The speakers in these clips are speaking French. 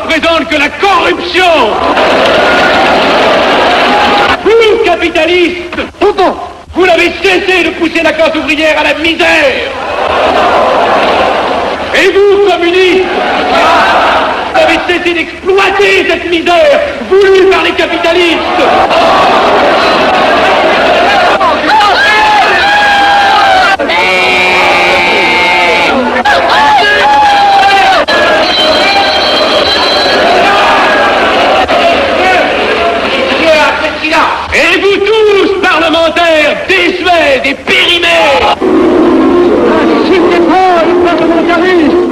représente que la corruption. Vous, capitalistes, vous n'avez cessé de pousser la classe ouvrière à la misère. Et vous, communistes, vous avez cessé d'exploiter cette misère voulue par les capitalistes. Et vous tous, parlementaires, désuets et périmés, n'acceptez pas le parlementarisme.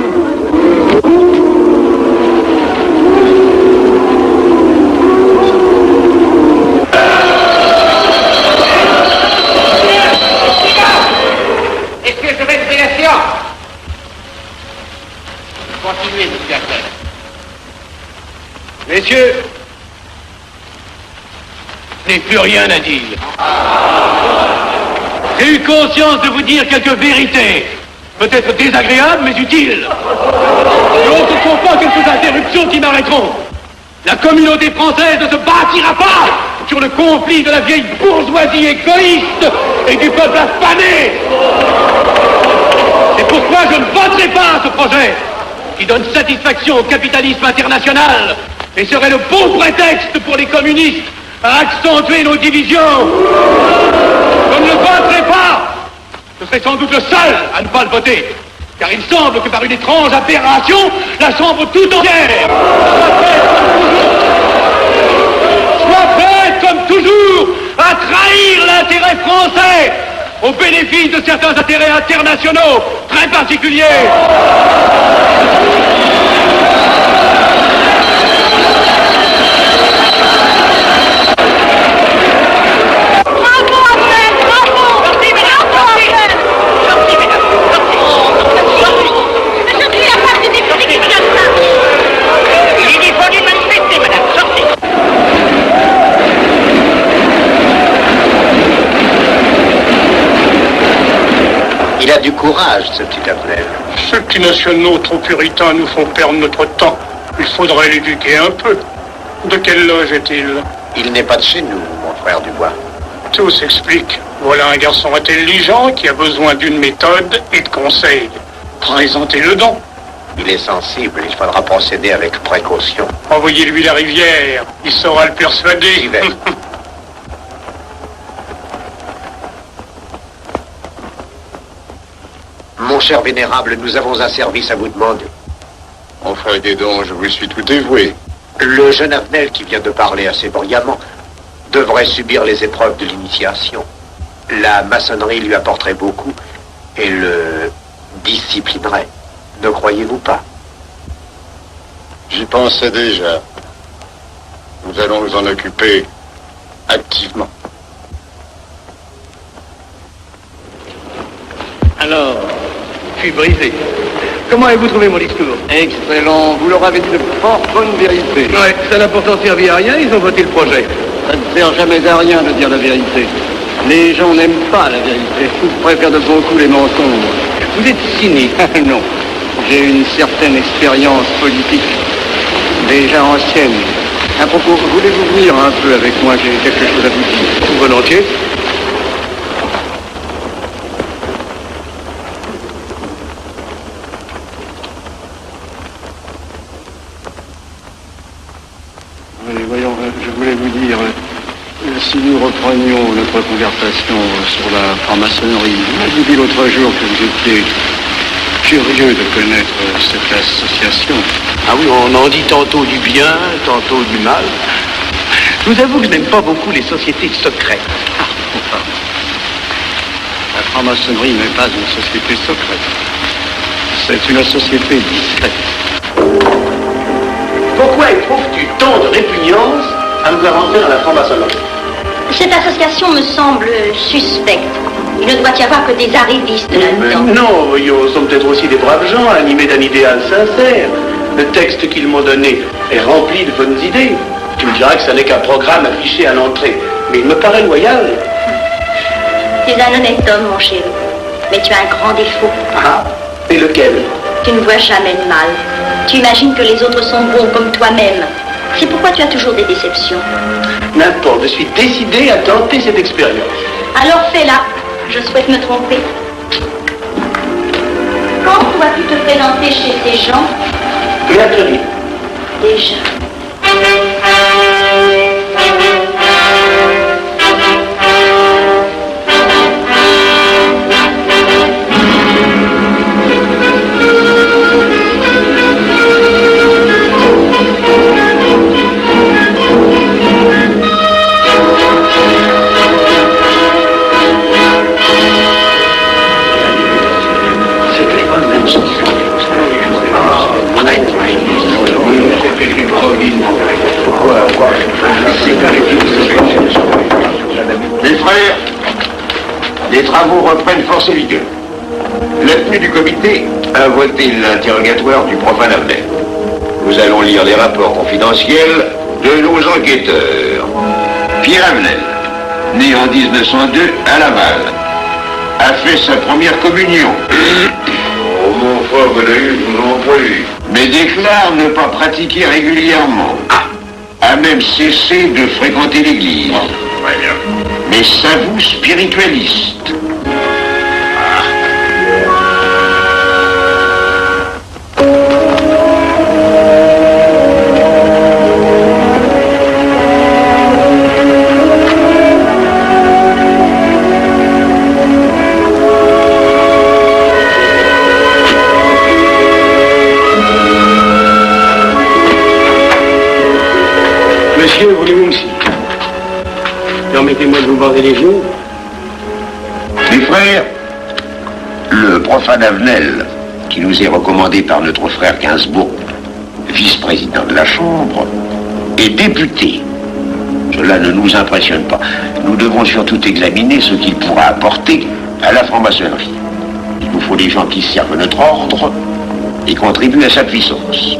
Est-ce que je resterai la séance? Continuez, monsieur Acteur. Messieurs, je n'ai plus rien à dire. J'ai eu conscience de vous dire quelques vérités, peut-être désagréables, mais utiles. Ce ne sont pas quelques interruptions qui m'arrêteront. La communauté française ne se bâtira pas sur le conflit de la vieille bourgeoisie égoïste et du peuple affamé. C'est pourquoi je ne voterai pas ce projet qui donne satisfaction au capitalisme international et serait le bon prétexte pour les communistes à accentuer nos divisions. Je ne le voterai pas. Je serai sans doute le seul à ne pas le voter, car il semble que par une étrange aberration, la Chambre tout entière soit prête, comme toujours, à trahir l'intérêt français au bénéfice de certains intérêts internationaux très particuliers. Il a du courage, ce petit Appel. Ceux petits nationaux trop puritains nous font perdre notre temps. Il faudrait l'éduquer un peu. De quelle loge est-il? Il n'est pas de chez nous, mon frère Dubois. Tout s'explique. Voilà un garçon intelligent qui a besoin d'une méthode et de conseils. Présentez-le donc. Il est sensible, il faudra procéder avec précaution. Envoyez-lui la rivière, il saura le persuader. J'y vais. Mon cher vénérable, nous avons un service à vous demander. Enfin, dis donc, je vous suis tout dévoué. Le jeune Avenel qui vient de parler assez brillamment devrait subir les épreuves de l'initiation. La maçonnerie lui apporterait beaucoup et le disciplinerait. Ne croyez-vous pas? J'y pensais déjà. Nous allons nous en occuper activement. Alors, je suis brisé. Comment avez-vous trouvé mon discours? Excellent, vous leur avez dit de fort bonnes vérités. Ouais, ça n'a pourtant servi à rien, ils ont voté le projet. Ça ne sert jamais à rien de dire la vérité. Les gens n'aiment pas la vérité, ils préfèrent de beaucoup les mensonges. Vous êtes cynique. Non, j'ai une certaine expérience politique, déjà ancienne. À propos, voulez-vous venir un peu avec moi? J'ai quelque chose à vous dire. Volontiers. Voyons, je voulais vous dire, si nous reprenions notre conversation sur la franc-maçonnerie, vous m'avez dit l'autre jour que vous étiez curieux de connaître cette association. Ah oui, on en dit tantôt du bien, tantôt du mal. Je vous avoue que je n'aime pas beaucoup les sociétés secrètes. La franc-maçonnerie n'est pas une société secrète. C'est une société discrète. Pourquoi éprouves-tu tant de répugnance à nous avancer dans la franc-maçonnerie? Cette association me semble suspecte. Il ne doit y avoir que des arrivistes là-dedans. Non, voyons, sont peut-être aussi des braves gens animés d'un idéal sincère. Le texte qu'ils m'ont donné est rempli de bonnes idées. Tu me diras que ça n'est qu'un programme affiché à l'entrée, mais il me paraît loyal. Tu es un honnête homme, mon chéri. Mais tu as un grand défaut. Ah, et lequel? Tu ne vois jamais le mal. Tu imagines que les autres sont bons comme toi-même. C'est pourquoi tu as toujours des déceptions. N'importe, je suis décidé à tenter cette expérience. Alors fais-la. Je souhaite me tromper. Quand pourras-tu te présenter chez ces gens? Mercredi. Déjà. Mes frères, les travaux reprennent force et vigueur. La tenue du comité a voté l'interrogatoire du profane Avnel. Nous allons lire les rapports confidentiels de nos enquêteurs. Pierre Avnel, né en 1902 à Laval, a fait sa première communion. Oh mon frère Valérie, je vous en prie. Mais déclare ne pas pratiquer régulièrement. A même cessé de fréquenter l'église. Très bien. Mais s'avoue spiritualiste. Monsieur, voulez-vous aussi? Permettez-moi de vous border les genoux. Mes frères, le profane Avnel, qui nous est recommandé par notre frère Gainsbourg, vice-président de la Chambre, est député. Cela ne nous impressionne pas. Nous devons surtout examiner ce qu'il pourra apporter à la franc-maçonnerie. Il nous faut des gens qui servent notre ordre et contribuent à sa puissance.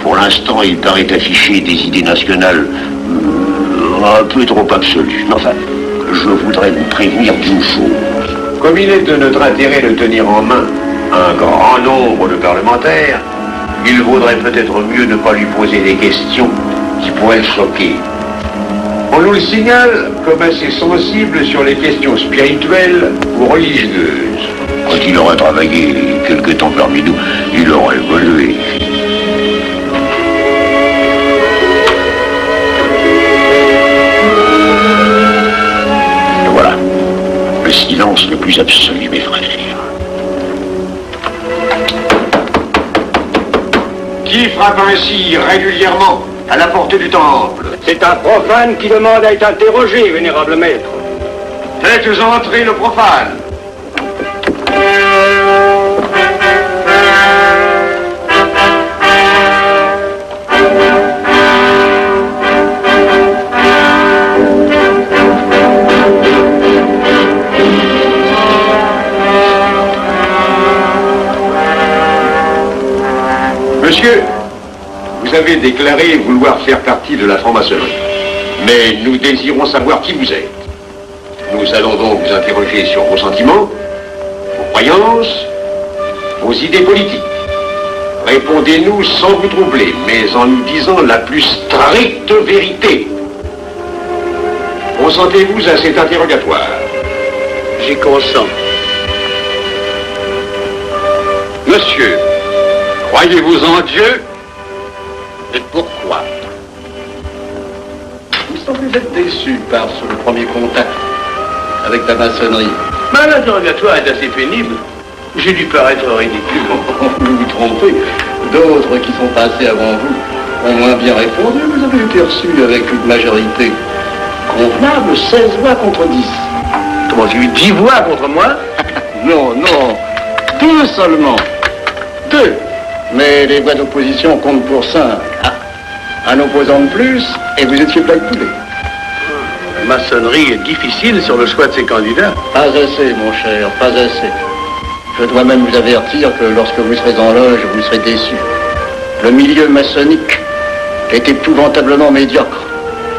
Pour l'instant, il paraît afficher des idées nationales un peu trop absolues. Mais enfin, je voudrais vous prévenir d'une chose. Comme il est de notre intérêt de tenir en main un grand nombre de parlementaires, il vaudrait peut-être mieux ne pas lui poser des questions qui pourraient le choquer. On nous le signale comme assez sensible sur les questions spirituelles ou religieuses. Quand il aura travaillé quelque temps parmi nous, il aura évolué. Voilà, le silence le plus absolu, mes frères. Qui frappe ainsi régulièrement à la porte du temple? C'est un profane qui demande à être interrogé, vénérable maître. Faites entrer le profane. Monsieur, vous avez déclaré vouloir faire partie de la franc-maçonnerie. Mais nous désirons savoir qui vous êtes. Nous allons donc vous interroger sur vos sentiments, vos croyances, vos idées politiques. Répondez-nous sans vous troubler, mais en nous disant la plus stricte vérité. Consentez-vous à cet interrogatoire? J'y consens. Monsieur, croyez-vous en Dieu? Et pourquoi? Vous semblez être déçu par ce premier contact avec la maçonnerie. Mais l'interrogatoire est assez pénible. J'ai dû paraître ridicule. Vous vous trompez. D'autres qui sont passés avant vous ont moins bien répondu. Vous avez été reçu avec une majorité convenable, 16 voix contre 10. Comment, j'ai eu 10 voix contre moi? Non, non, 2 seulement. 2. Mais les voix d'opposition comptent pour 5. Un opposant de plus, et vous étiez blackpoolé. La maçonnerie est difficile sur le choix de ses candidats. Pas assez, mon cher, pas assez. Je dois même vous avertir que lorsque vous serez en loge, vous serez déçu. Le milieu maçonnique est épouvantablement médiocre.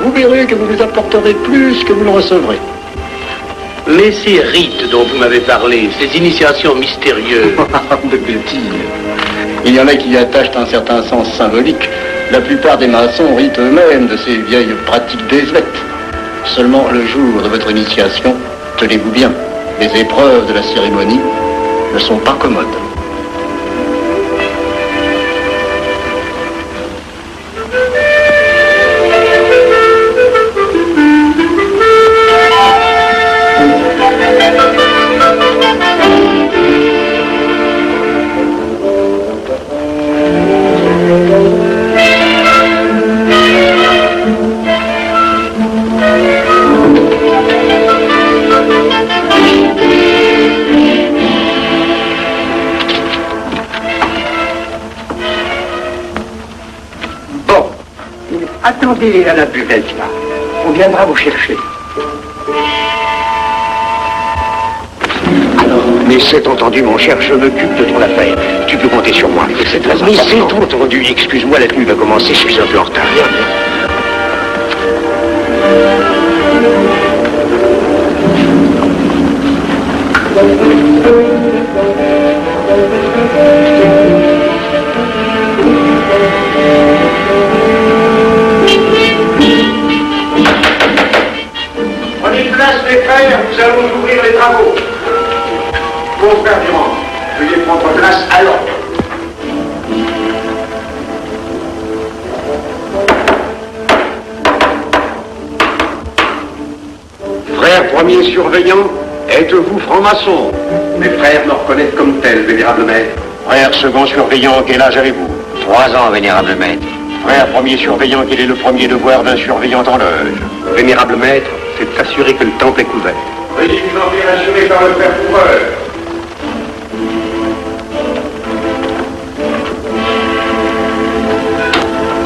Vous verrez que vous nous apporterez plus que vous ne recevrez. Mais ces rites dont vous m'avez parlé, ces initiations mystérieuses... De bêtises. Il y en a qui y attachent un certain sens symbolique. La plupart des maçons ritent eux-mêmes de ces vieilles pratiques désuètes. Seulement, le jour de votre initiation, tenez-vous bien, les épreuves de la cérémonie ne sont pas commodes. Attendez à la buvette, là. On viendra vous chercher. Alors, mais c'est entendu, mon cher, je m'occupe de ton affaire. Tu peux compter sur moi. C'est très important. Mais c'est entendu. Excuse-moi, la tenue va commencer, je suis un peu en retard. Mes frères, nous allons ouvrir les travaux. Mon frère Durand, veuillez prendre place à l'ordre. Frère premier surveillant, êtes-vous franc-maçon? Mes frères me reconnaissent comme tel, vénérable maître. Frère second surveillant, quel âge avez-vous? 3 ans, vénérable maître. Frère premier surveillant, quel est le premier devoir d'un surveillant en loge? Vénérable maître, c'est de s'assurer que le temple est couvert. Veuillez vous en faire assurer par le frère couvreur.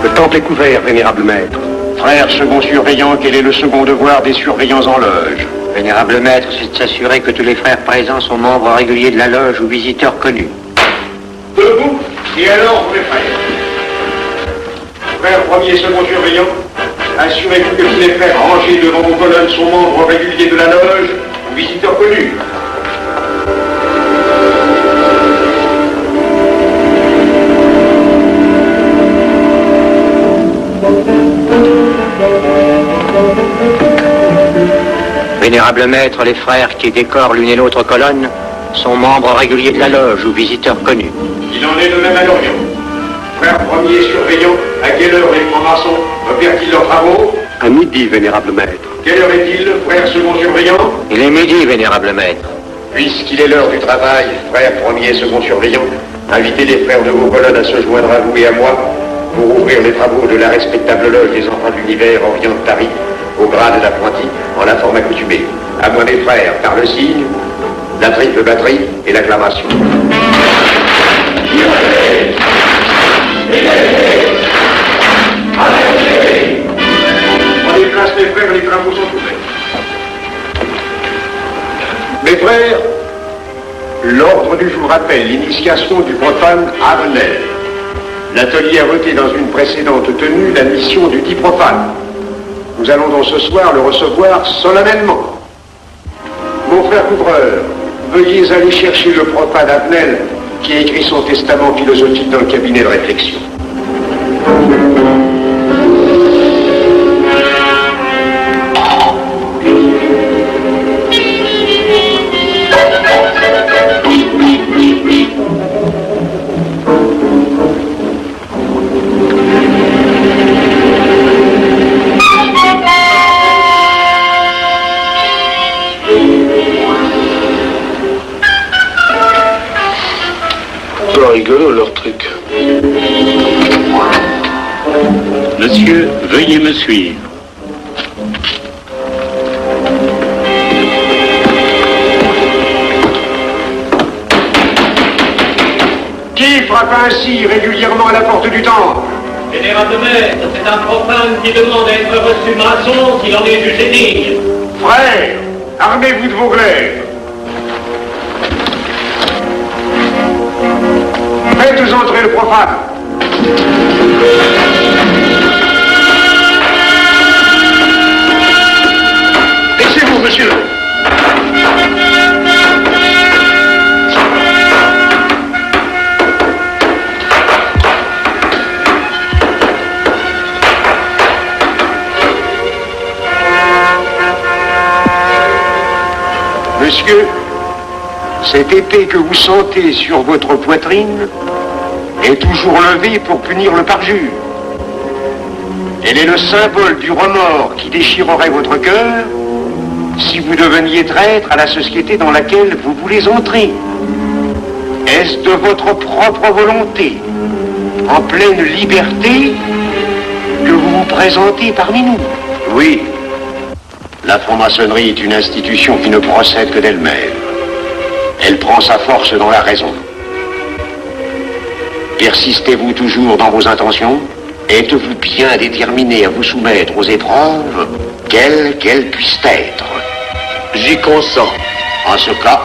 Le temple est couvert, vénérable maître. Frère second surveillant, quel est le second devoir des surveillants en loge? Vénérable maître, c'est de s'assurer que tous les frères présents sont membres réguliers de la loge ou visiteurs connus. Debout, et alors, mes frères. Frère premier et second surveillant, assurez-vous que tous les frères rangés devant vos colonnes sont membres réguliers de la loge ou visiteurs connus. Vénérable maître, les frères qui décorent l'une et l'autre colonne sont membres réguliers de la loge ou visiteurs connus. Il en est de même à l'Orient. Frère premier et surveillant, à quelle heure les francs-maçons opèrent-ils leurs travaux? À midi, vénérable maître. Quelle heure est-il, frère second surveillant? Il est midi, vénérable maître. Puisqu'il est l'heure du travail, frère premier et second surveillant, invitez les frères de vos colonnes à se joindre à vous et à moi pour ouvrir les travaux de la respectable loge des enfants de l'univers Orient de Paris, au grade d'apprenti, en la forme accoutumée. À moi, mes frères, par le signe, la triple batterie et l'acclamation. Prenez place, mes frères, les travaux sont ouverts. Mes frères, l'ordre du jour appelle l'initiation du profane Avenel. L'atelier a voté dans une précédente tenue la mission du dit profane. Nous allons donc ce soir le recevoir solennellement. Mon frère couvreur, veuillez aller chercher le profane Avenel qui a écrit son testament philosophique dans le cabinet de réflexion. Rigolo leur truc. Monsieur, veuillez me suivre. Qui frappe ainsi régulièrement à la porte du temple? Vénérable maître, c'est un profane qui demande à être reçu maçon s'il en est jugé digne. Frères, armez-vous de vos glaives. Faites entrer le profane. Laissez-vous, monsieur. Monsieur, cette épée que vous sentez sur votre poitrine est toujours levée pour punir le parjure. Elle est le symbole du remords qui déchirerait votre cœur si vous deveniez traître à la société dans laquelle vous voulez entrer. Est-ce de votre propre volonté, en pleine liberté, que vous vous présentez parmi nous? Oui. La franc-maçonnerie est une institution qui ne procède que d'elle-même. Elle prend sa force dans la raison. Persistez-vous toujours dans vos intentions? Êtes-vous bien déterminé à vous soumettre aux épreuves, quelles qu'elles puissent être? J'y consens. En ce cas,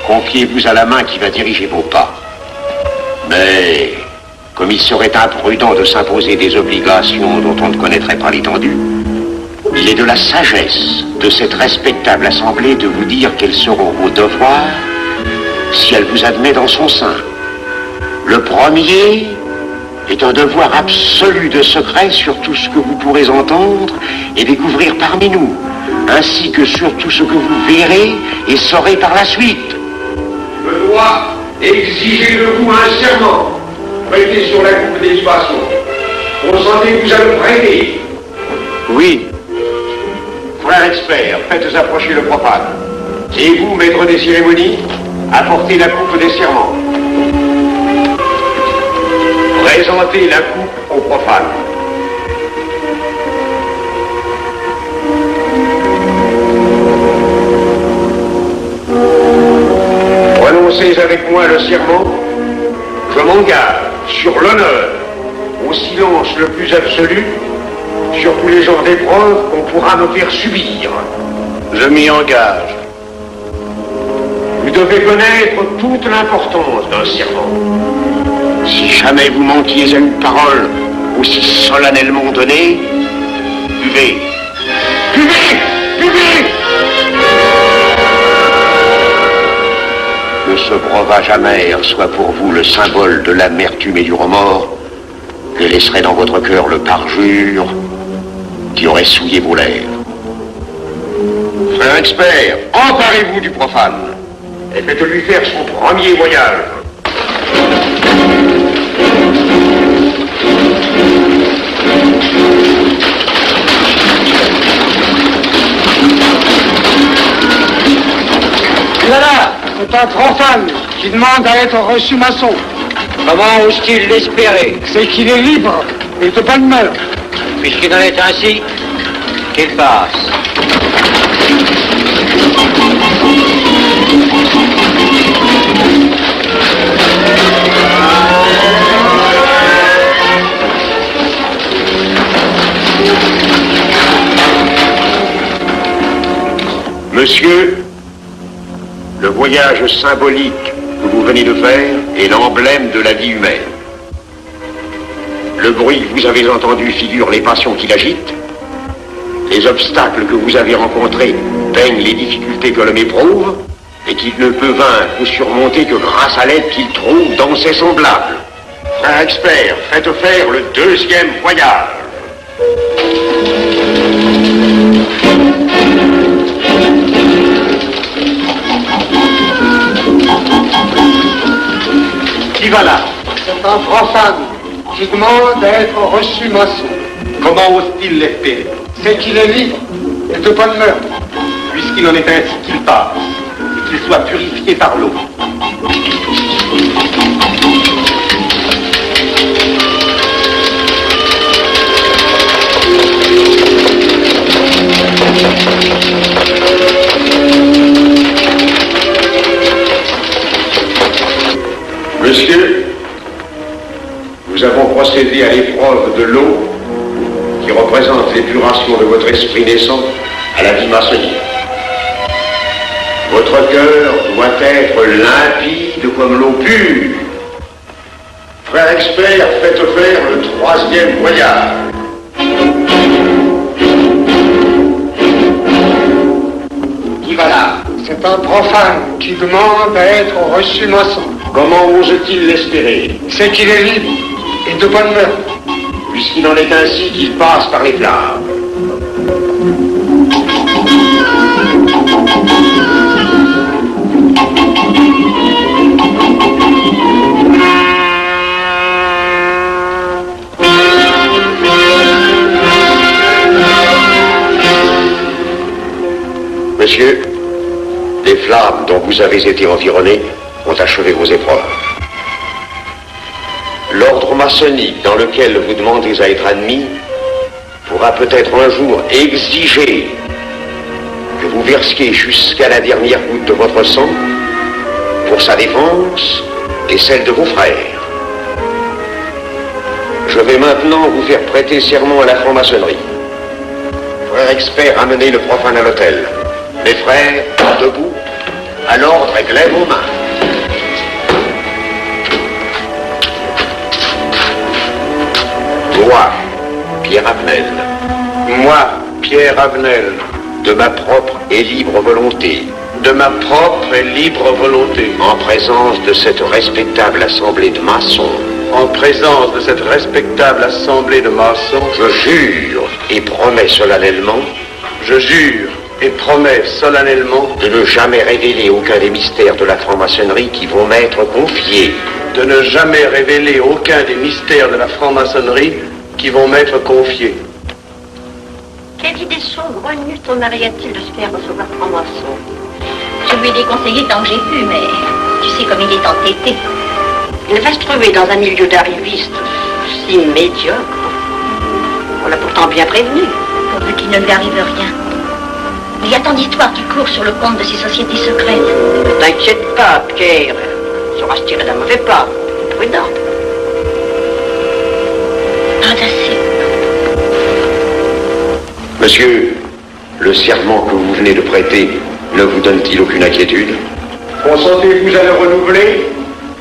confiez-vous à la main qui va diriger vos pas. Mais, comme il serait imprudent de s'imposer des obligations dont on ne connaîtrait pas l'étendue, il est de la sagesse de cette respectable assemblée de vous dire quels seront vos devoirs si elle vous admet dans son sein. Le premier est un devoir absolu de secret sur tout ce que vous pourrez entendre et découvrir parmi nous, ainsi que sur tout ce que vous verrez et saurez par la suite. Je dois exiger de vous un serment prêté sur la coupe des libations. Consentez-vous à le prêter? Oui. Frère expert, faites approcher le profane. Et vous, maître des cérémonies, apportez la coupe des serments. Présentez la coupe au profane. Prononcez avec moi le serment. Je m'engage sur l'honneur, au silence le plus absolu, sur tous les genres d'épreuves qu'on pourra me faire subir. Je m'y engage. Vous devez connaître toute l'importance d'un serment. Si jamais vous manquiez à une parole aussi solennellement donnée, buvez. Buvez! Buvez! Que ce breuvage amer soit pour vous le symbole de l'amertume et du remords que laisserait dans votre cœur le parjure qui aurait souillé vos lèvres. Frère expert, emparez-vous du profane et faites-lui faire son premier voyage. Voilà, c'est un profane qui demande à être reçu maçon. Comment ose-t-il l'espérer? C'est qu'il est libre et de bonne mœurs. Puisqu'il en est ainsi, qu'il passe. Monsieur, le voyage symbolique que vous venez de faire est l'emblème de la vie humaine. Le bruit que vous avez entendu figure les passions qui l'agitent. Les obstacles que vous avez rencontrés peignent les difficultés que l'homme éprouve et qu'il ne peut vaincre ou surmonter que grâce à l'aide qu'il trouve dans ses semblables. Frère expert, faites faire le deuxième voyage. Qui va là? C'est un profane qui demande à être reçu maçon. Comment ose-t-il l'espérer? C'est qu'il est libre et de bonne mœurs. Puisqu'il en est ainsi, qu'il passe et qu'il soit purifié par l'eau. Monsieur, nous avons procédé à l'épreuve de l'eau qui représente l'épuration de votre esprit naissant à la vie maçonnique. Votre cœur doit être limpide comme l'eau pure. Frère expert, faites faire le troisième voyage. Qui va là? C'est un profane qui demande à être reçu maçon. Comment ose-t-il l'espérer? C'est qu'il est libre et de bonne mœurs. Puisqu'il en est ainsi qu'il passe par les flammes. flammes dont vous avez été environnés ont achevé vos épreuves. L'ordre maçonnique dans lequel vous demandez à être admis pourra peut-être un jour exiger que vous versiez jusqu'à la dernière goutte de votre sang pour sa défense et celle de vos frères. Je vais maintenant vous faire prêter serment à la franc-maçonnerie. Frères experts, amenez le profane à l'autel. Mes frères, debout, à l'ordre et lèvez vos mains. Moi, Pierre Avenel. Moi, Pierre Avenel, De ma propre et libre volonté. de ma propre et libre volonté, En présence de cette respectable assemblée de maçons. en présence de cette respectable assemblée de maçons, Je jure et promets solennellement je jure et promets solennellement de ne jamais révéler aucun des mystères de la franc-maçonnerie qui vont m'être confiés. de ne jamais révéler aucun des mystères de la franc-maçonnerie qui vont m'être confiés. Quelle idée saugrenue ton mari a-t-il de se faire recevoir franc-maçon? Je lui ai déconseillé tant que j'ai pu, mais tu sais comme il est entêté. Il va se trouver dans un milieu d'arrivistes si médiocre. On l'a pourtant bien prévenu. Pourvu qu'il ne lui arrive rien. Il y a tant d'histoires qui courent sur le compte de ces sociétés secrètes. Ne t'inquiète pas, Pierre. Il saura se tirer d'un mauvais pas. Prudent. Pas assez. Monsieur, le serment que vous venez de prêter ne vous donne-t-il aucune inquiétude? Consentez-vous à le renouveler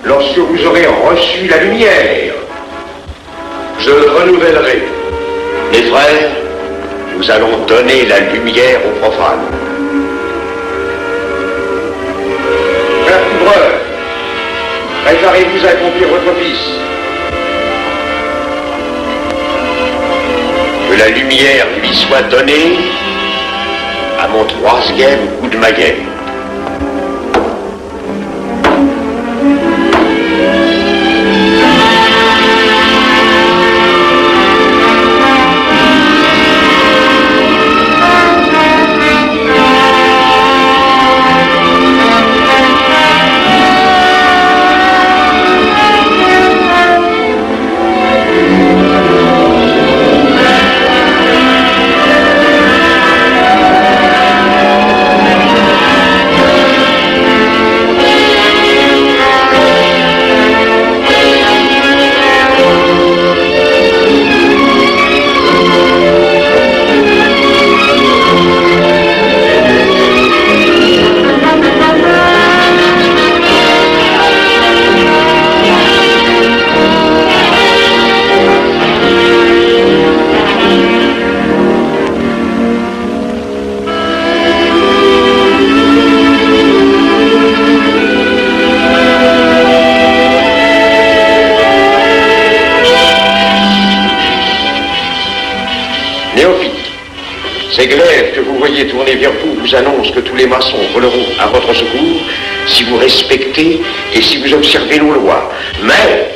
lorsque vous aurez reçu la lumière? Je le renouvellerai. Mes frères, nous allons donner la lumière aux profanes. Frère couvreur, préparez-vous à accomplir votre office. Que la lumière lui soit donnée à mon troisième coup de maillet. Ces glaives que vous voyez tourner vers vous annoncent que tous les maçons voleront à votre secours si vous respectez et si vous observez nos lois. Mais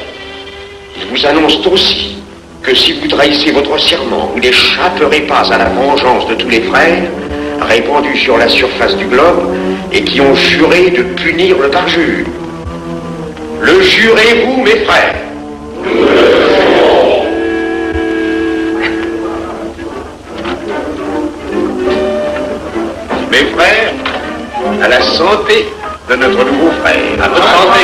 ils vous annoncent aussi que si vous trahissez votre serment, vous n'échapperez pas à la vengeance de tous les frères répandus sur la surface du globe et qui ont juré de punir le parjure. Le jurez-vous, mes frères? Mes frères, à la santé de notre nouveau frère. À votre santé.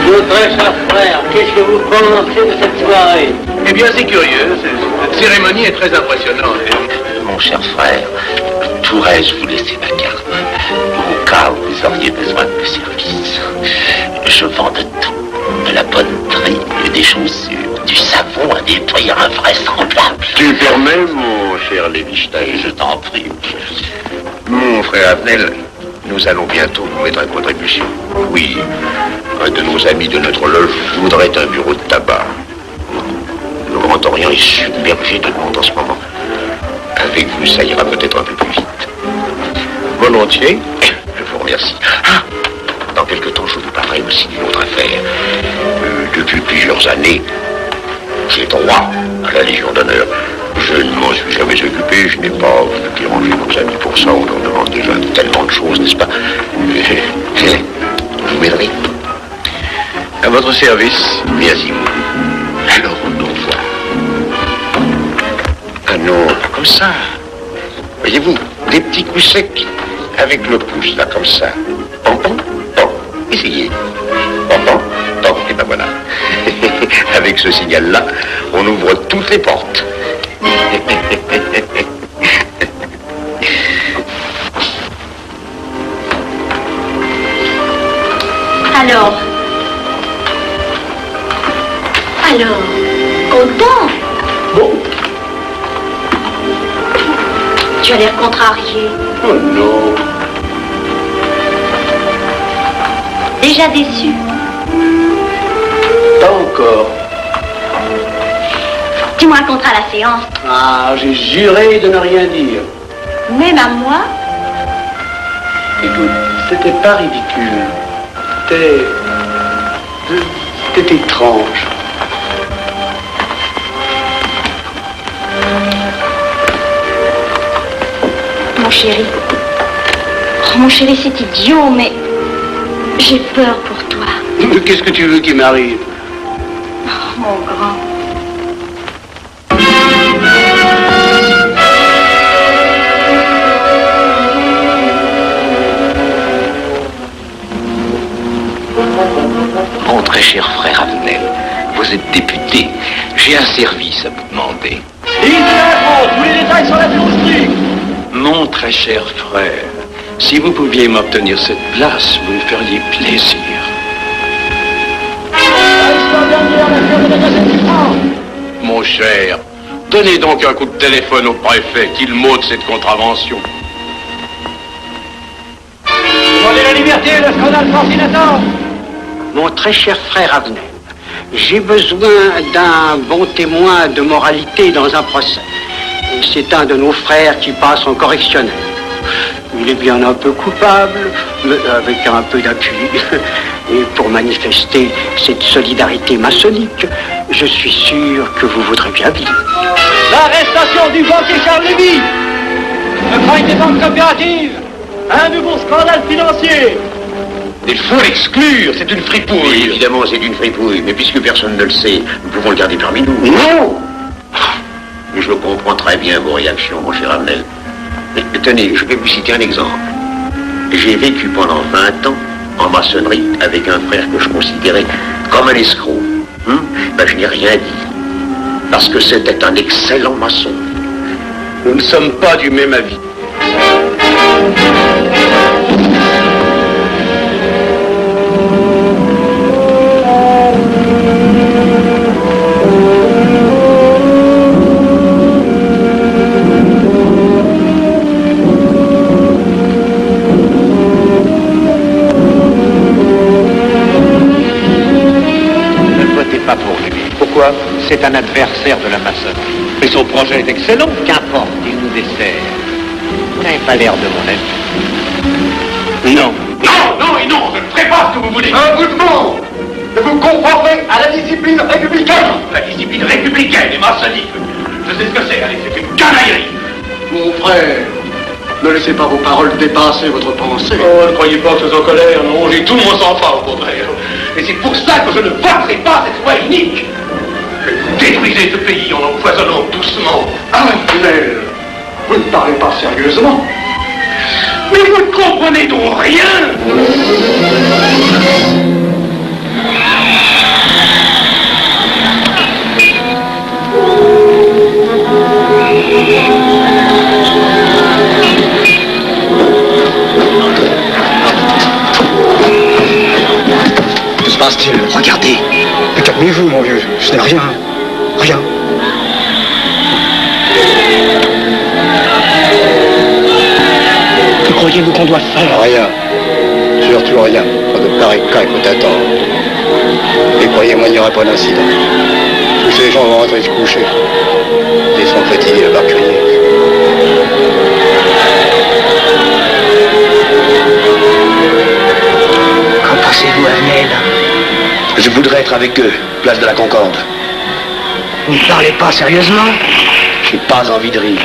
Mon très cher frère, qu'est-ce que vous pensez de cette soirée? Eh bien, c'est curieux. Cette cérémonie est très impressionnante. Mon cher frère, pourrais-je vous laisser ma carte au cas où vous auriez besoin de mes services? Je vends de tout, de la bonne trille, des chaussures, du savon à des prix invraisemblables. Tu permets, mon cher Lévi-Stein? Je t'en prie. Mon frère Avenel, nous allons bientôt vous mettre à contribution. Oui, un de nos amis de notre loge voudrait un bureau de tabac. Le Grand Orient est submergé de monde en ce moment. Avec vous, ça ira peut-être un peu plus vite. Volontiers. Je vous remercie. Ah, dans quelque temps, je vous parlerai aussi d'une autre affaire. Depuis plusieurs années, j'ai droit à la Légion d'honneur. Je Je ne m'en suis jamais occupé, je n'ai pas voulu déranger nos amis pour ça, on leur demande déjà tellement de choses, n'est-ce pas? Vous m'aiderez? À votre service. Merci beaucoup. Alors, on nous revoit. Ah non, pas comme ça. Voyez-vous, des petits coups secs avec le pouce, là, comme ça. Pom, pom, pom. Essayez. Pom, pom, pom. Et ben voilà. Avec ce signal-là, on ouvre toutes les portes. Alors, content? Bon. Tu as l'air contrarié. Oh non. Déjà déçu? Pas encore. Tu me raconteras la séance. Ah, j'ai juré de ne rien dire. Même à moi? Écoute, c'était pas ridicule. C'était étrange. Mon chéri. Oh, mon chéri, c'est idiot, mais j'ai peur pour toi. Qu'est-ce que tu veux qu'il m'arrive? Oh, mon grand. Mon très cher frère Avenel, vous êtes député. J'ai un service à vous demander. Tous les détails sur la philosophie. Mon très cher frère, si vous pouviez m'obtenir cette place, vous me feriez plaisir. Mon cher, donnez donc un coup de téléphone au préfet, qu'il m'ôte cette contravention. Demandez la liberté, le scandale fascinateur. Mon très cher frère Avenel, j'ai besoin d'un bon témoin de moralité dans un procès. C'est un de nos frères qui passe en correctionnel. Il est bien un peu coupable, mais avec un peu d'appui. Et pour manifester cette solidarité maçonnique, je suis sûr que vous voudrez bien vivre. L'arrestation du banquier Charles Lévy. Le faille des banques coopératives. Un nouveau scandale financier. Il faut l'exclure, c'est une fripouille. Oui, évidemment, c'est une fripouille, mais puisque personne ne le sait, nous pouvons le garder parmi nous. Non! Je comprends très bien vos réactions, mon cher Avenel. Mais tenez, je vais vous citer un exemple. J'ai vécu pendant 20 ans en maçonnerie avec un frère que je considérais comme un escroc. Ben, je n'ai rien dit, parce que c'était un excellent maçon. Nous ne sommes pas du même avis. C'est un adversaire de la maçonnerie. Mais son projet est excellent. Qu'importe, il nous dessert. Vous n'avez pas l'air de mon ami. Non. Non, non et non, je ne ferai pas ce que vous voulez. Un bout de mot de vous conformer à la discipline républicaine. La discipline républicaine et maçonnique. Je sais ce que c'est, allez, c'est une canaillerie. Mon frère, ne laissez pas vos paroles dépasser votre pensée. Oh, ne croyez pas que je sois en colère, non, j'ai tout mon sang-froid au contraire. Et c'est pour ça que je ne voterai pas cette loi inique. Détruisez ce pays en l'empoisonnant doucement. Mais vous ne parlez pas sérieusement. Mais vous ne comprenez donc rien. Que se passe-t-il? Regardez. Mais calmez-vous, mon vieux. Ce n'est rien. Rien. Que croyez-vous qu'on doit faire? Rien. Surtout rien. Pas de pareil cas, il faut attendre. Et croyez-moi, il n'y aura pas d'incident. Tous ces gens vont rentrer se coucher. Ils sont fatigués à leur crier. Qu'en pensez-vous, Avenel? Je voudrais être avec eux, place de la Concorde. Vous ne parlez pas sérieusement? J'ai pas envie de rire.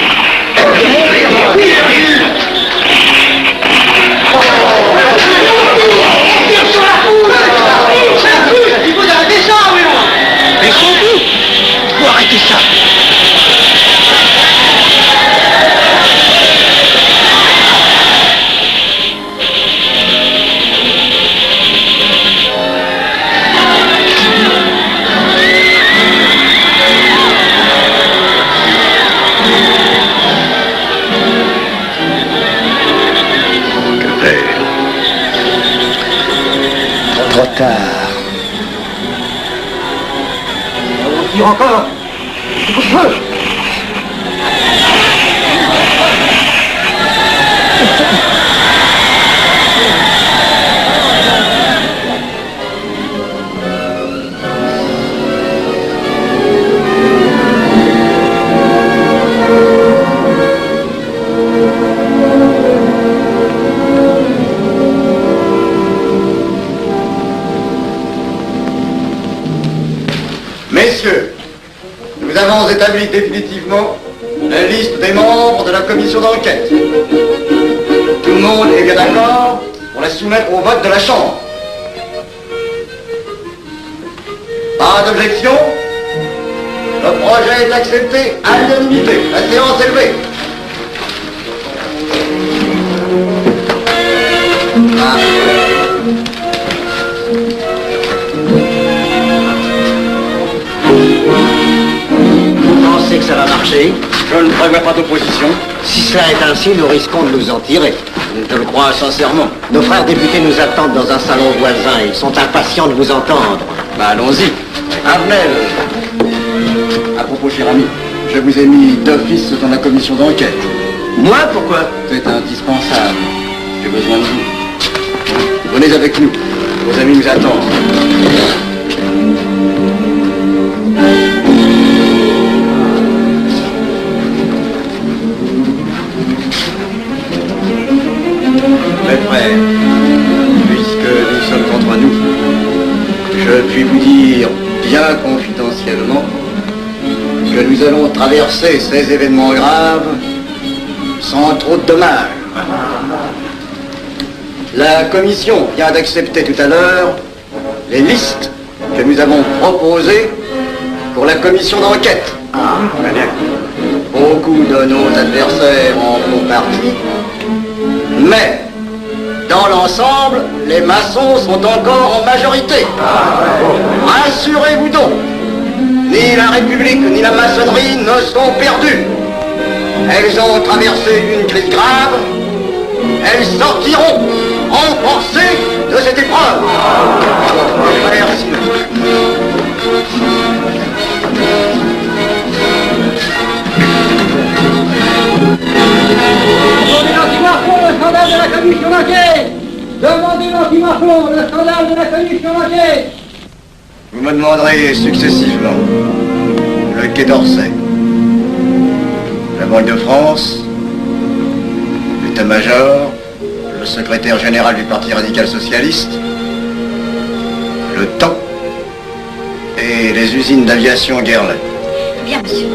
Il faut arrêter ça, oui. Mais surtout, il faut arrêter ça. Trop tard. On tire encore. Messieurs, nous avons établi définitivement la liste des membres de la commission d'enquête. Tout le monde est bien d'accord pour la soumettre au vote de la Chambre. Pas d'objection? Le projet est accepté à l'unanimité. La séance est levée. Vous pensez que ça va marcher? Je ne prévois pas d'opposition. Si cela est ainsi, nous risquons de nous en tirer. Je le crois sincèrement. Nos frères députés nous attendent dans un salon voisin. Ils sont impatients de vous entendre. Allons-y. Avenel. À propos, cher ami, je vous ai mis d'office dans la commission d'enquête. Moi, pourquoi? C'est indispensable. J'ai besoin de vous. Venez avec nous. Vos amis nous attendent. Mes frères, puisque nous sommes entre nous, je puis vous dire bien confidentiellement que nous allons traverser ces événements graves sans trop de dommages. La commission vient d'accepter tout à l'heure les listes que nous avons proposées pour la commission d'enquête. Beaucoup de nos adversaires en font partie, mais dans l'ensemble, les maçons sont encore en majorité. Rassurez-vous donc, ni la République ni la maçonnerie ne sont perdues. Elles ont traversé une crise grave. Elles sortiront renforcées de cette épreuve. Merci. Demandez l'anti-Marfon, le scandale de la commission d'enquête. Demandez l'anti-Marfon, le scandale de la commission d'enquête. Vous me demanderez successivement le Quai d'Orsay, la Banque de France, l'état-major, le secrétaire général du Parti radical socialiste, le temps et les usines d'aviation Guerlain. Bien, monsieur.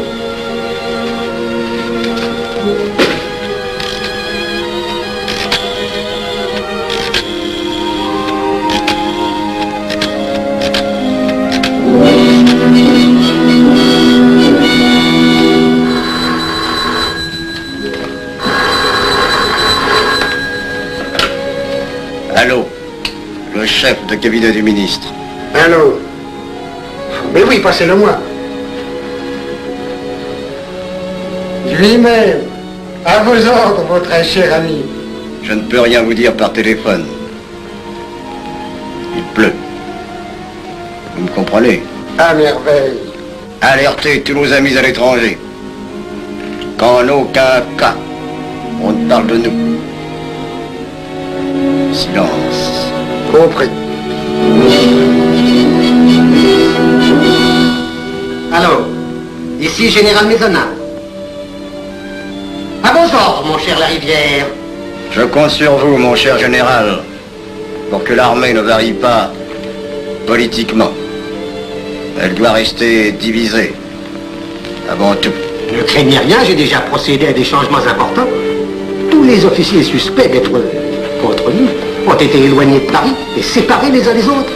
Allô, le chef de cabinet du ministre. Allô? Mais oui, passez-le-moi. Lui-même, à vos ordres, mon très cher ami. Je ne peux rien vous dire par téléphone. Il pleut. Vous me comprenez? À merveille. Alertez tous nos amis à l'étranger. Qu'en aucun cas, on ne parle de nous. Silence. Compris. Allô, ici Général Maisonnat. À vos ordres, mon cher Larivière. Je compte sur vous, mon cher général, pour que l'armée ne varie pas politiquement. Elle doit rester divisée, avant tout. Ne craignez rien, j'ai déjà procédé à des changements importants. Tous les officiers suspects d'être contre nous ont été éloignés de Paris et séparés les uns des autres.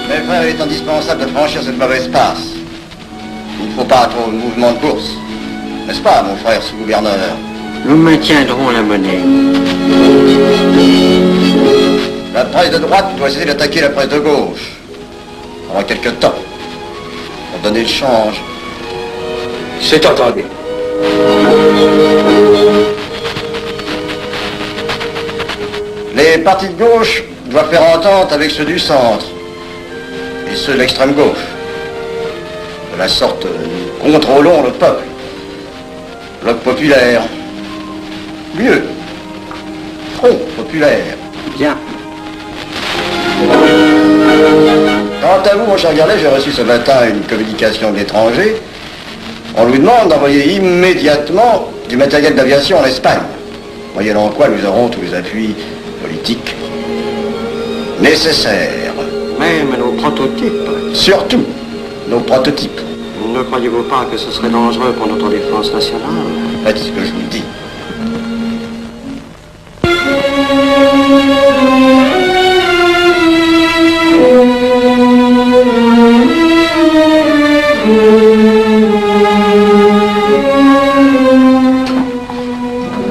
Mes frères, il est indispensable de franchir cette mauvaise passe. Il ne faut pas trop de mouvement de bourse. N'est-ce pas, mon frère sous-gouverneur? Nous maintiendrons la monnaie. La presse de droite doit essayer d'attaquer la presse de gauche. Pendant quelque temps. Pour donner le change. C'est entendu. Les partis de gauche doivent faire entente avec ceux du centre. Et ceux de l'extrême gauche. De la sorte, nous contrôlons le peuple. Bloc populaire. Mieux. Front populaire. Bien. Quant à vous, mon cher Garlet, j'ai reçu ce matin une communication de l'étranger. On nous demande d'envoyer immédiatement du matériel d'aviation en Espagne, moyennant quoi nous aurons tous les appuis politiques nécessaires. Même nos prototypes. Surtout nos prototypes. Ne croyez-vous pas que ce serait dangereux pour notre défense nationale? Faites ce que je vous dis.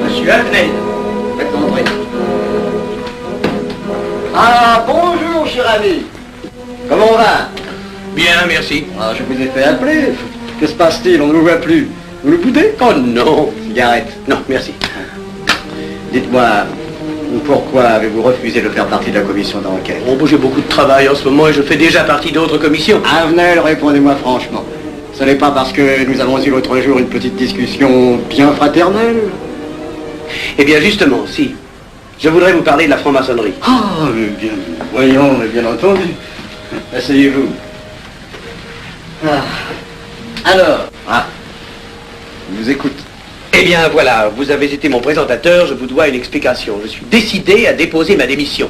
Monsieur Adnel, faites entrer. Ah, bonjour, cher ami. Comment on va? Bien, merci. Ah, je vous ai fait appeler. Que se passe-t-il? On ne vous voit plus. Vous le boudez? Oh non. Cigarette. Non, merci. Dites-moi, pourquoi avez-vous refusé de faire partie de la commission d'enquête? Oh, j'ai beaucoup de travail en ce moment et je fais déjà partie d'autres commissions. Avenel, répondez-moi franchement. Ce n'est pas parce que nous avons eu l'autre jour une petite discussion bien fraternelle? Eh bien, justement, si. Je voudrais vous parler de la franc-maçonnerie. Ah, mais bien, voyons, mais bien entendu. Asseyez-vous. Alors? Je vous écoute. Eh bien, voilà, vous avez été mon présentateur, je vous dois une explication. Je suis décidé à déposer ma démission.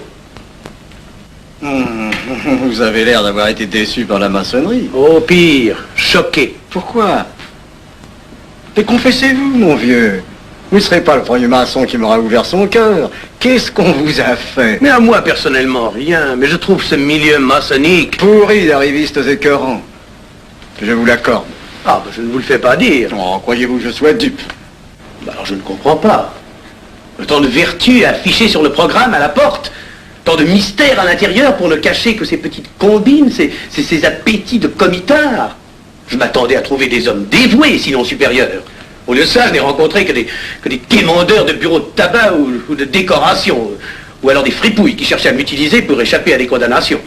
Vous avez l'air d'avoir été déçu par la maçonnerie. Oh, pire, choqué. Pourquoi? Mais confessez-vous, mon vieux. Vous ne serez pas le premier maçon qui m'aura ouvert son cœur. Qu'est-ce qu'on vous a fait? Mais à moi, personnellement, rien. Mais je trouve ce milieu maçonnique... pourri d'arrivistes écœurants. Je vous l'accorde. Ah, ben, je ne vous le fais pas dire. Oh, croyez-vous que je sois dupe? Ben, alors je ne comprends pas. Tant de vertu affichées sur le programme à la porte. Tant de mystère à l'intérieur pour ne cacher que ces petites combines, ces appétits de comitard. Je m'attendais à trouver des hommes dévoués, sinon supérieurs. Au lieu de ça, je n'ai rencontré que des quémandeurs de bureaux de tabac ou de décoration, ou alors des fripouilles qui cherchaient à m'utiliser pour échapper à des condamnations.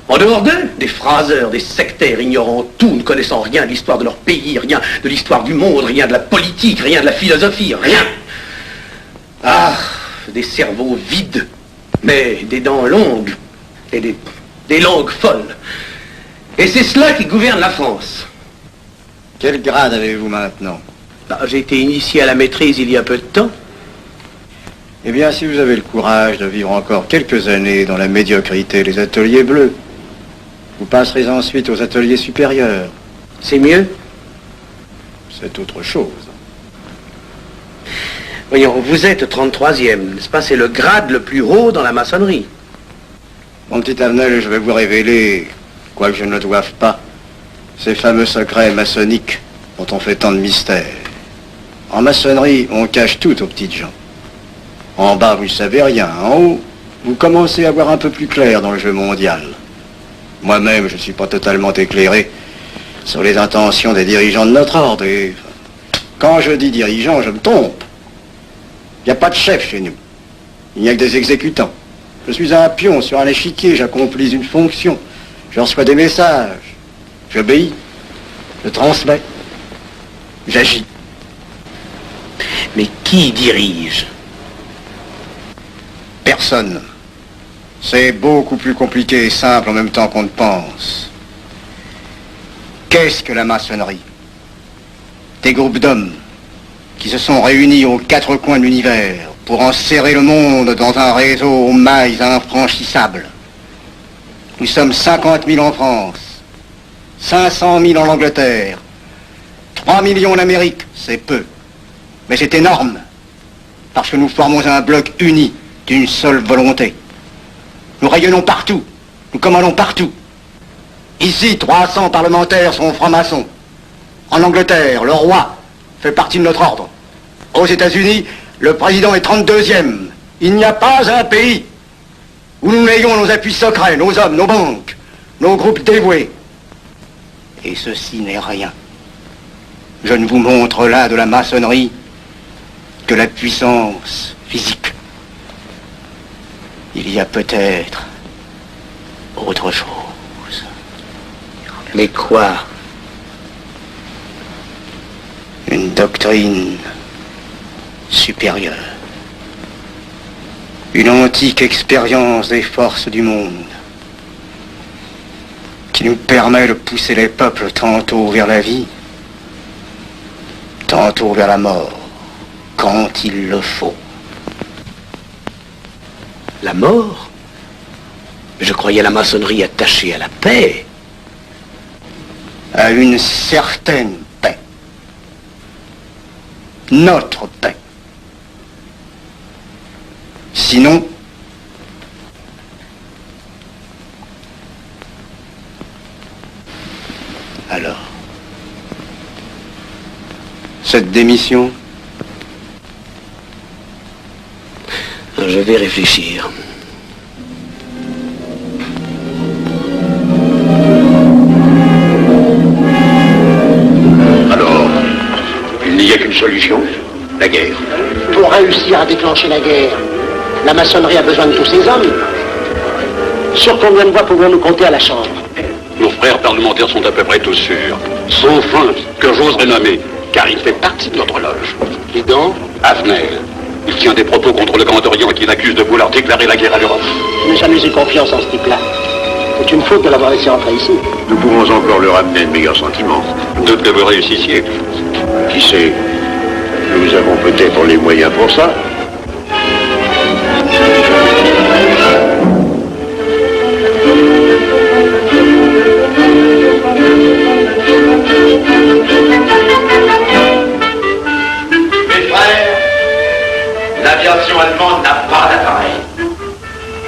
En dehors d'eux, des phraseurs, des sectaires ignorant tout, ne connaissant rien de l'histoire de leur pays, rien de l'histoire du monde, rien de la politique, rien de la philosophie, rien. Ah, des cerveaux vides, mais des dents longues, et des langues folles. Et c'est cela qui gouverne la France. Quel grade avez-vous maintenant? J'ai été initié à la maîtrise il y a peu de temps. Eh bien, si vous avez le courage de vivre encore quelques années dans la médiocrité des ateliers bleus, vous passerez ensuite aux ateliers supérieurs. C'est mieux? C'est autre chose. Voyons, vous êtes 33e, n'est-ce pas? C'est le grade le plus haut dans la maçonnerie. Mon petit Avenel, je vais vous révéler, quoique je ne le doive pas, ces fameux secrets maçonniques dont on fait tant de mystères. En maçonnerie, on cache tout aux petites gens. En bas, vous ne savez rien. En haut, vous commencez à voir un peu plus clair dans le jeu mondial. Moi-même, je ne suis pas totalement éclairé sur les intentions des dirigeants de notre ordre. Et quand je dis dirigeants, je me trompe. Il n'y a pas de chef chez nous. Il n'y a que des exécutants. Je suis un pion sur un échiquier, j'accomplis une fonction. Je reçois des messages. J'obéis. Je transmets. J'agis. Mais qui dirige? Personne. C'est beaucoup plus compliqué et simple en même temps qu'on ne pense. Qu'est-ce que la maçonnerie? Des groupes d'hommes qui se sont réunis aux quatre coins de l'univers pour enserrer le monde dans un réseau aux mailles infranchissables. Nous sommes 50 000 en France. 500 000 en Angleterre. 3 millions en Amérique, c'est peu. Mais c'est énorme. Parce que nous formons un bloc uni, d'une seule volonté. Nous rayonnons partout. Nous commandons partout. Ici, 300 parlementaires sont francs-maçons. En Angleterre, le roi fait partie de notre ordre. Aux États-Unis, le président est 32e. Il n'y a pas un pays où nous n'ayons nos appuis secrets, nos hommes, nos banques, nos groupes dévoués. Et ceci n'est rien. Je ne vous montre là de la maçonnerie que la puissance physique. Il y a peut-être autre chose. Mais quoi? Une doctrine supérieure. Une antique expérience des forces du monde qui nous permet de pousser les peuples tantôt vers la vie, tantôt vers la mort, quand il le faut. La mort? Je croyais la maçonnerie attachée à la paix. À une certaine paix. Notre paix. Sinon, alors, cette démission, je vais réfléchir. Alors, il n'y a qu'une solution, la guerre. Pour réussir à déclencher la guerre, la maçonnerie a besoin de tous ses hommes. Sur combien de voix pouvons-nous compter à la Chambre? Nos frères parlementaires sont à peu près tous sûrs. Sauf un que j'oserais nommer, car il fait partie de notre loge. Qui donc? Avenel. Il tient des propos contre le Grand Orient qui l'accuse de vouloir déclarer la guerre à l'Europe. Je n'ai jamais eu confiance en ce type-là. C'est une faute de l'avoir laissé entrer ici. Nous pouvons encore le ramener de meilleurs sentiments. Doute que vous réussissiez. Qui sait? Nous avons peut-être les moyens pour ça. L'aviation allemande n'a pas d'appareil.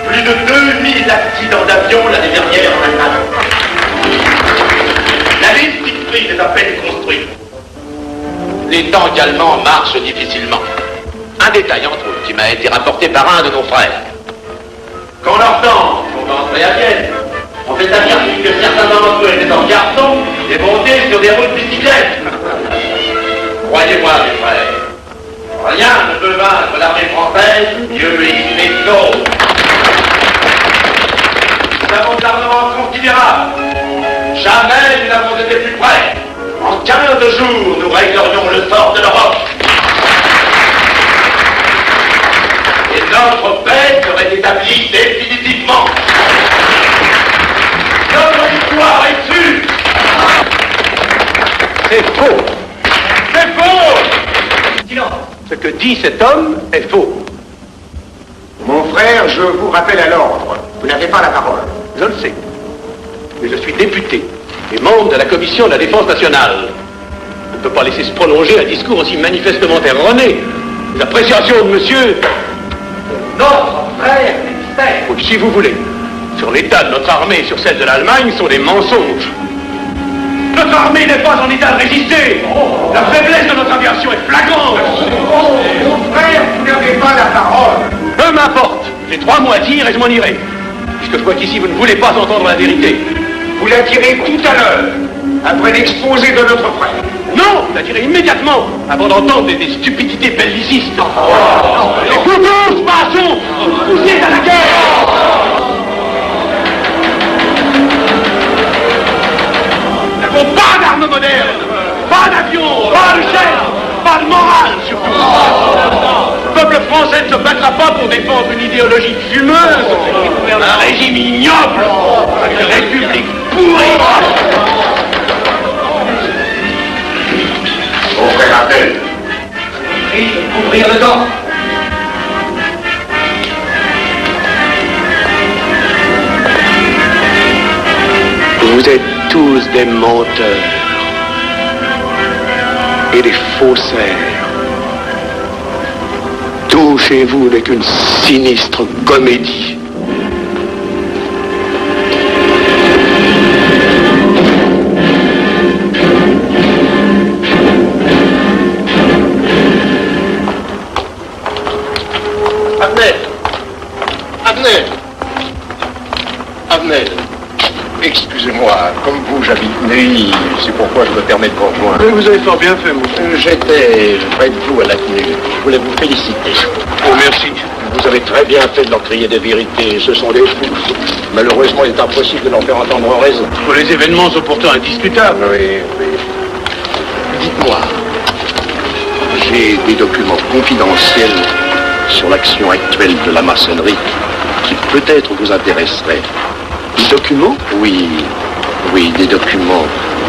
Plus de 2000 accidents d'avion l'année dernière en Allemagne. La ligne Siegfried est à peine construite. Les tanks allemands marchent difficilement. Un détail entre eux qui m'a été rapporté par un de nos frères. Quand leurs tanks sont entrés à Vienne, on fait affirmer que certains d'entre eux étaient en garçons et montés sur des roues de bicyclette. Croyez-moi, mes frères, rien ne peut vaincre l'armée française, Dieu y fait tôt. Nous avons de l'armement considérable. Jamais nous n'avons été plus près. En 15 jours, nous réglerions le sort de l'Europe. Et notre paix serait établie définitivement. Notre victoire est sûre. C'est faux. C'est faux. Silence. Ce que dit cet homme est faux. Mon frère, je vous rappelle à l'ordre. Vous n'avez pas la parole. Je le sais. Mais je suis député et membre de la commission de la défense nationale. On ne peut pas laisser se prolonger un discours aussi manifestement erroné. Les appréciations de monsieur, notre frère expert, ou si vous voulez, sur l'état de notre armée et sur celle de l'Allemagne sont des mensonges. Notre armée n'est pas en état de résister. La faiblesse de notre aviation est flagrante. Mon frère, vous n'avez pas la parole. Peu m'importe. J'ai 3 mots à dire et je m'en irai. Puisque je vois qu'ici vous ne voulez pas entendre la vérité. Vous la direz tout à l'heure, après l'exposé de notre frère. Non, la direz immédiatement, avant d'entendre des stupidités bellicistes. Les couteaux, maçons, poussez à la guerre. Nous n'avons pas d'armes modernes, pas d'avions, pas de chars, pas de morale surtout. Le peuple français ne se battra pas pour défendre une idéologie fumeuse, un régime ignoble, une république pourrie. Mon frère Abdel. Ouvrir le dos. vous êtes tous des menteurs et des faussaires. Tout chez vous n'est qu'une sinistre comédie. Abnel, excusez-moi, comme vous, j'habite Neuilly, c'est pourquoi je me permets de vous rejoindre. Vous avez fort bien fait, mon frère. J'étais près de vous à la tenue. Je voulais vous féliciter. Oh, merci. Vous avez très bien fait de leur crier des vérités. Ce sont des fous. Malheureusement, il est impossible de leur faire entendre raison. Les événements sont pourtant indiscutables. Oui. Dites-moi, j'ai des documents confidentiels sur l'action actuelle de la maçonnerie qui peut-être vous intéresseraient. Des documents? Oui, des documents.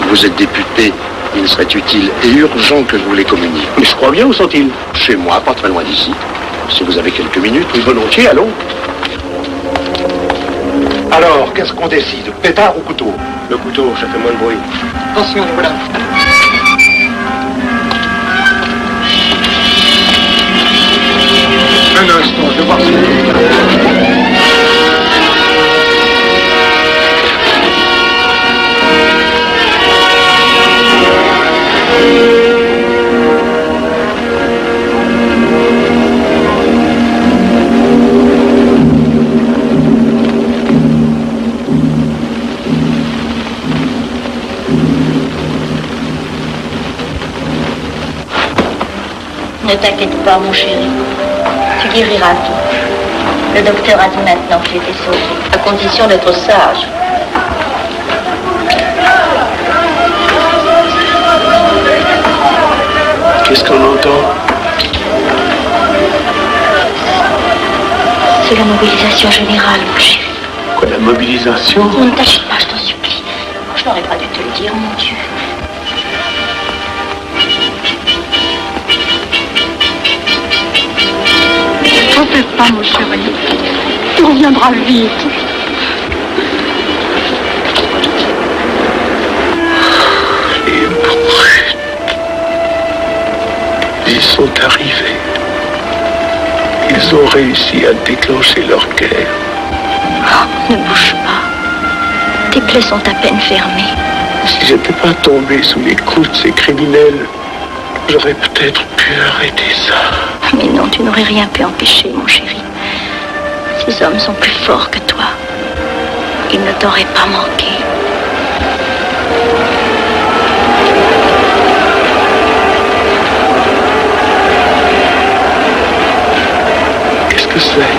Vous êtes député, il serait utile et urgent que je vous les communique. Mais je crois bien, où sont-ils? Chez moi, pas très loin d'ici. Si vous avez quelques minutes, oui, volontiers, allons. Alors, qu'est-ce qu'on décide? Pétard ou couteau? Le couteau, ça fait moins de bruit. Attention, voilà. Un instant, je vais voir si... Ne t'inquiète pas, mon chéri. Tu guériras tout. Le docteur a dit maintenant que tu étais sauvé, à condition d'être sage. Qu'est-ce qu'on entend? C'est la mobilisation générale, mon chéri. Quoi, la mobilisation? Ne t'agite pas, je t'en supplie. Je n'aurais pas dû te le dire, mon Dieu. T'en fais pas, mon chéri. Tu reviendras vite. Les brutes. Ils sont arrivés. Ils ont réussi à déclencher leur guerre. Oh, ne bouge pas. Tes plaies sont à peine fermées. Si j'étais pas tombé sous les coups de ces criminels, j'aurais peut-être pu arrêter ça. Mais non, tu n'aurais rien pu empêcher, mon chéri. Ces hommes sont plus forts que toi. Ils ne t'auraient pas manqué. Qu'est-ce que c'est?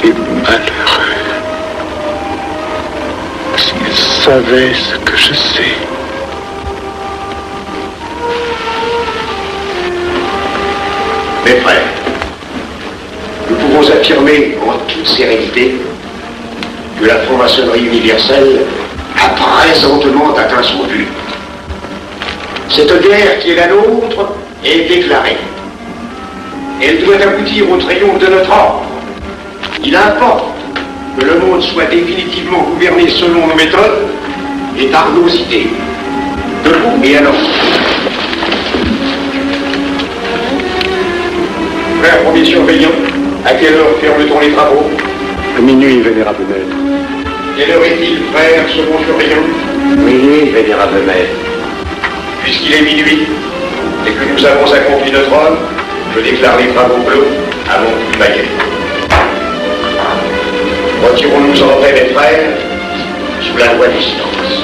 Les malheureux. S'ils savaient ce que je sais. Mes frères, nous pouvons affirmer en toute sérénité que la franc-maçonnerie universelle a présentement atteint son but. Cette guerre qui est la nôtre est déclarée. Elle doit aboutir au triomphe de notre ordre. Il importe que le monde soit définitivement gouverné selon nos méthodes et par nos idées. Debout et alors. Frère premier surveillant, à quelle heure ferme-t-on les travaux? À minuit, vénérable maître. Quelle heure est-il, frère second surveillant? Minuit, vénérable maître. Puisqu'il est minuit et que nous avons accompli notre œuvre, je déclare les travaux clos avant toute baguette. Retirons-nous en paix, mes frères, sous la loi du silence.